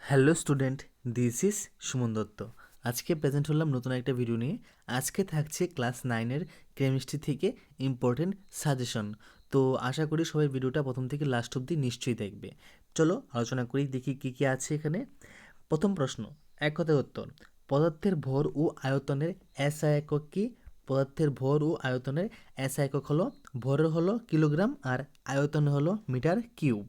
Hello student, this is Suman Dutta. আজকে present হলাম নতুন একটা ভিডিও নিয়ে। আজকে থাকছে ক্লাস 9-এর কেমিস্ট্রি থেকে ইম্পর্টেন্ট সাজেশন। তো আশা করি সবাই ভিডিওটা প্রথম থেকে লাস্ট অবধি নিশ্চয়ই দেখবে। চলো আলোচনা করি, দেখি কী কী আছে এখানে। প্রথম প্রশ্ন, এক কথায় উত্তর। পদার্থের ভর ও আয়তনের এসআই একক কি? পদার্থের ভর ও আয়তনের এসআই একক হলো, ভরের হলো কিলোগ্রাম আর আয়তন হলো মিটার কিউব।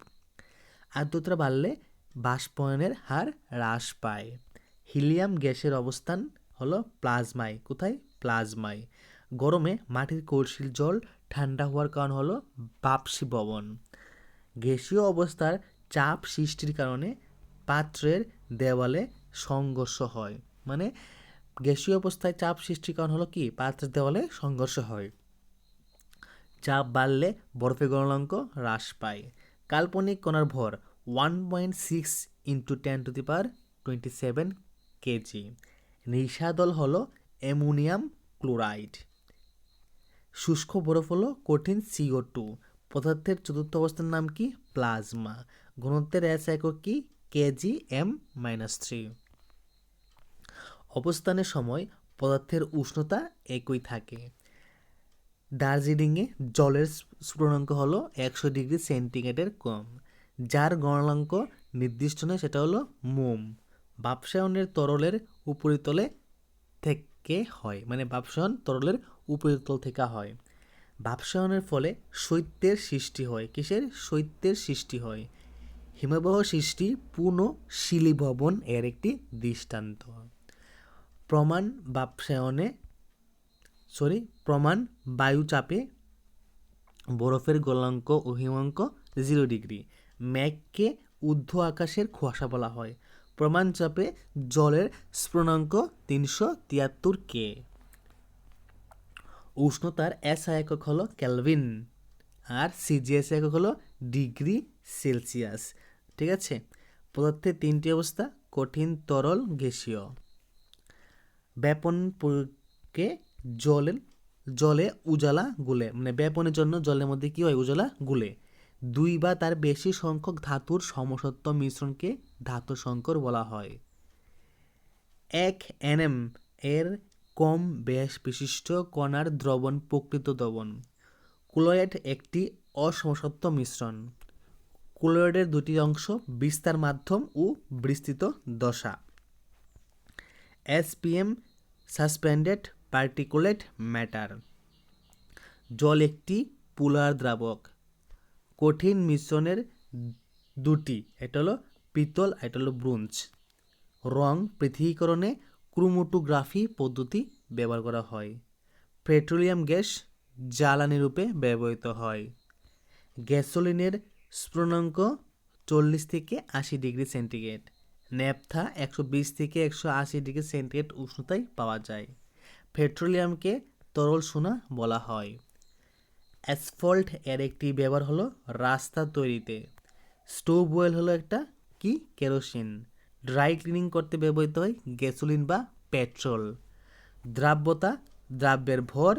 আর্দ্রতা বাড়লে বাষ্পায়নের হার হ্রাস পায়। হিলিয়াম গ্যাসের অবস্থান হলো প্লাজমায়। কোথায়? প্লাজমায়। গরমে মাটির কলসির জল ঠান্ডা হওয়ার কারণ হলো বাষ্পীভবন। গ্যাসীয় অবস্থার চাপ সৃষ্টির কারণে পাত্রের দেওয়ালে সংঘর্ষ হয়। মানে গ্যাসীয় অবস্থায় চাপ সৃষ্টির কারণ হলো কি? পাত্রের দেওয়ালে সংঘর্ষ হয়। চাপ বাড়লে বরফের গলনাঙ্ক হ্রাস পায়। কাল্পনিক কণার ভর 1.6 ইন্টু 10⁻27 কেজি। নিশাদল হলো অ্যামোনিয়াম ক্লোরাইড। শুষ্ক বরফ হলো কঠিন CO2। পদার্থের চতুর্থ অবস্থার নাম কি? প্লাজমা। ঘনত্বের এস একক কি? kgm-3। অবস্থানের সময় পদার্থের উষ্ণতা একই থাকে। দার্জিলিংয়ে জলের স্ফুটনাঙ্ক হলো 100 ডিগ্রি সেন্টিগ্রেডের কম। যার গণনাঙ্ক নির্দিষ্ট নয় সেটা হলো মোম। বাষ্পায়নের তরলের উপরিতলে থেকে হয়, মানে বাষ্পায়ন তরলের উপরিতল থেকে হয়। বাষ্পায়নের ফলে শৈত্যের সৃষ্টি হয়। কিসের? শৈত্যের সৃষ্টি হয়। হিমবাহ সৃষ্টি পূর্ণ শিলিভবন এর একটি দৃষ্টান্ত। প্রমাণ বাষ্পায়নে প্রমাণ বায়ুচাপে বরফের গলনাঙ্ক ও হিমাঙ্ক 0 ডিগ্রি। মেঘকে ঊর্ধ্ব আকাশের কুয়াশা বলা হয়। প্রমাণ চাপে জলের স্ফুটনাঙ্ক 373 কে। উষ্ণতার এসআই একক হলো কেলভিন আর সিজিএস একক হলো ডিগ্রি সেলসিয়াস। ঠিক আছে। পদার্থের তিনটি অবস্থা: কঠিন, তরল, গ্যাসীয়। ব্যাপন প্রয়োগে জলে উজালা গুলে, মানে ব্যাপনের জন্য জলের মধ্যে কি হয়? উজালা গুলে। দুই বা তার বেশি সংখ্যক ধাতুর সমসত্ব মিশ্রণকে ধাতু সংকর বলা হয়। 1 nm এর কম ব্যাস বিশিষ্ট কণার দ্রবণ প্রকৃত দ্রবণ। ক্লোরাইড একটি অসমসত্ব মিশ্রণ। ক্লোরাইডের দুটি অংশ: বিস্তার মাধ্যম ও বিস্তৃত দশা। SPM suspended particulate matter. জল একটি পোলার দ্রাবক। কঠিন মিশ্রণের দুটি, এটা হলো পিতল, এটা হলো ব্রোঞ্জ। রং পৃথকীকরণে ক্রোমাটোগ্রাফি পদ্ধতি ব্যবহার করা হয়। পেট্রোলিয়াম গ্যাস জ্বালানি রূপে ব্যবহৃত হয়। গ্যাসোলিনের স্ফুটনাঙ্ক 40 থেকে 80 ডিগ্রি সেন্টিগ্রেড। ন্যাপথা 120 থেকে 180 ডিগ্রি সেন্টিগ্রেড উষ্ণতায় পাওয়া যায়। পেট্রোলিয়ামকে তরল সোনা বলা হয়। অ্যাসফল্ট এর একটি ব্যবহার হলো রাস্তা তৈরিতে। স্টোভ অয়েল হলো একটা কি? কেরোসিন। ড্রাই ক্লিনিং করতে ব্যবহৃত হয় গ্যাসোলিন বা পেট্রোল। দ্রাব্যতা দ্রব্যের ভর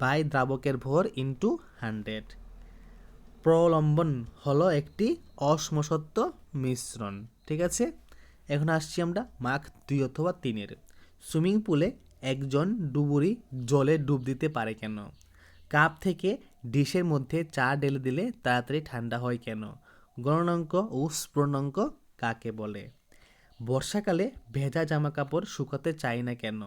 বাই দ্রাবকের ভর ইন্টু 100। প্রলম্বন হলো একটি অসমসত্ব মিশ্রণ। ঠিক আছে। এখন আসছি আমরা মার্ক 2 অথবা 3-এর। সুইমিং পুলে একজন ডুবুরি জলে ডুব দিতে পারে কেন? কাপ থেকে ডিশের মধ্যে চা ঢেলে দিলে তাড়াতাড়ি ঠান্ডা হয় কেন? গলনাঙ্ক ও স্ফুটনাঙ্ক কাকে বলে? বর্ষাকালে ভেজা জামা কাপড় শুকাতে চায় না কেন?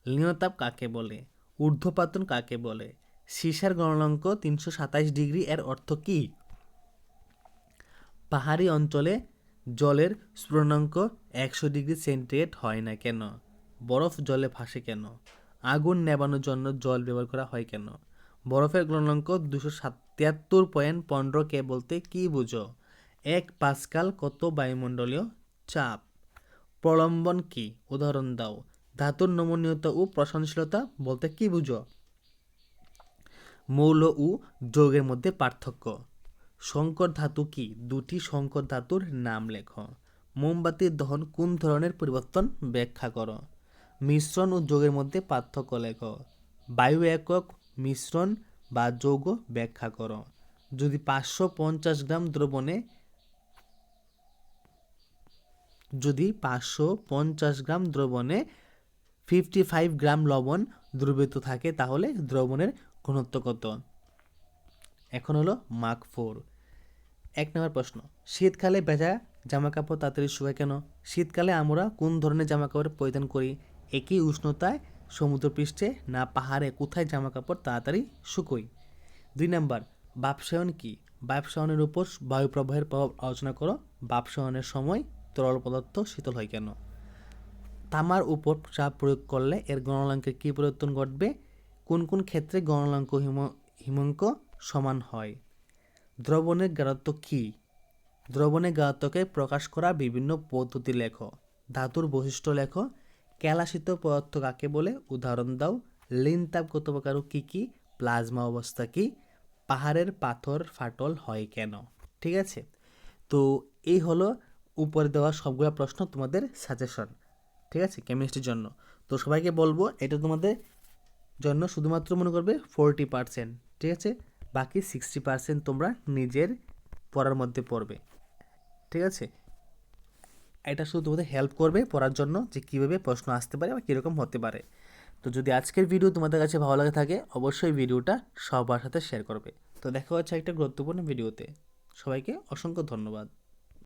লিনতাপ কাকে বলে? ঊর্ধ্বপাতন কাকে বলে? সীসার গলনাঙ্ক 327 ডিগ্রি এর অর্থ কী? পাহাড়ি অঞ্চলে জলের স্ফুটনাঙ্ক 100 ডিগ্রি সেন্টিগ্রেড হয় না কেন? বরফ জলে ভাসে কেন? আগুন নেভানোর জন্য জল ব্যবহার করা হয় কেন? বরফের গলনাঙ্ক 273.15 কে বলতে কি বুঝো? 1 পাস্কাল কত বায়ুমণ্ডলীয় চাপ? প্রলম্বন কি? উদাহরণ দাও। ধাতুর নমনীয়তা ও প্রসারণশীলতা বলতে কি বুঝো? মৌল ও যৌগের মধ্যে পার্থক্য। সংকর ধাতু কি? দুটি সংকর ধাতুর নাম লেখো। মোমবাতির দহন কোন ধরনের পরিবর্তন ব্যাখ্যা করো। মিশ্রণ ও যৌগের মধ্যে পার্থক্য লেখো। বায়ু একক মিশ্রণ বা যৌগ ব্যাখ্যা করো। যদি 550 গ্রাম দ্রবণে যদি 550 গ্রাম দ্রবণে 55 গ্রাম লবণ দ্রবীভূত থাকে তাহলে দ্রবণের ঘনত্ব কত? এখন হলো মার্ক 4। 1 নম্বর প্রশ্ন, শীতকালে ভেজা জামাকাপড় তাড়াতাড়ি শুকায় কেন? শীতকালে আমরা কোন ধরনের জামাকাপড় পরিধান করি? একই উষ্ণতায় সমুদ্রপৃষ্ঠে না পাহাড়ে কোথায় জামাকাপড় তাড়াতাড়ি শুকোয়? 2 নম্বর, বাষ্পায়ন কি? বাষ্পায়নের উপর বায়ু প্রবাহের প্রভাব আলোচনা করো। বাষ্পায়নের সময় তরল পদার্থ শীতল হয় কেন? তামার উপর চাপ প্রয়োগ করলে এর গলনাঙ্কের কী পরিবর্তন ঘটবে? কোন কোন ক্ষেত্রে গলনাঙ্ক হিমাঙ্ক সমান হয়? দ্রবণের গাঢ়ত্ব কী? দ্রবণের গাঢ়ত্বকে প্রকাশ করা বিভিন্ন পদ্ধতি লেখো। ধাতুর বৈশিষ্ট্য লেখো। কেলাসিত পদার্থ কাকে বলে? উদাহরণ দাও। লিন তাপ কত প্রকার ও কী কী? প্লাজমা অবস্থা কী? পাহাড়ের পাথর ফাটল হয় কেন? ঠিক আছে, তো এই হলো উপরে দেওয়া সবগুলো প্রশ্ন তোমাদের সাজেশন, ঠিক আছে, কেমিস্ট্রির জন্য। তো সবাইকে বলবো এটা তোমাদের জন্য শুধুমাত্র মনে করবে 40%, ঠিক আছে, বাকি 60% তোমরা নিজের পড়ার মধ্যে পড়বে, ঠিক আছে। এটা শুধু তোমাদের হেল্প করবে পড়ার জন্য যে কীভাবে প্রশ্ন আসতে পারে বা কীরকম হতে পারে। তো যদি আজকের ভিডিও তোমাদের কাছে ভালো লাগে থাকে অবশ্যই ভিডিওটা সবার সাথে শেয়ার করবে। তো দেখা হচ্ছে একটা গুরুত্বপূর্ণ ভিডিওতে। সবাইকে অসংখ্য ধন্যবাদ।